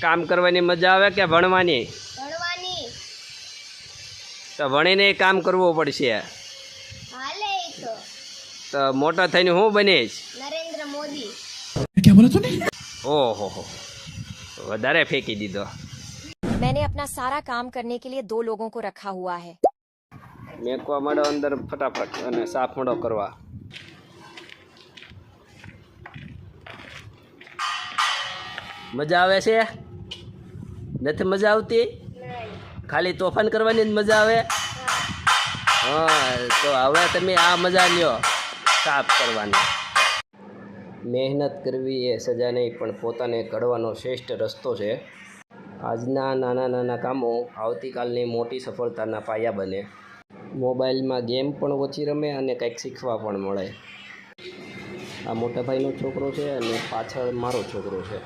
કામ કરવાની મજા આવે કે ભણવાની? ભણવાની. તો ભણીને કામ કરવું પડશે. હાલે ઈ તો મોટા થઈને હું બનીશ? નરેન્દ્ર મોદી. क्या बोला तूने? ઓહો હો, વધારે ફેંકી દીધો. मैंने अपना सारा काम करने के लिए 2 लोगों को रखा हुआ है। મેકવા માંડો અંદર ફટાફટ અને સાફ મોડો કરવા. મજા આવે છે? નથી મજા આવતી? ખાલી તોફાન કરવાની જ મજા આવે? હા, તો હવે તમે આ મજા લ્યો સાફ કરવાની. મહેનત કરવી એ સજા નહીં પણ પોતાને ઘડવાનો શ્રેષ્ઠ રસ્તો છે. આજના નાના નાના કામો આવતીકાલની મોટી સફળતાના પાયા બને. મોબાઈલમાં ગેમ પણ ઓછી રમે અને કંઈક શીખવા પણ મળે. આ મોટા ભાઈનો છોકરો છે અને પાછળ મારો છોકરો છે.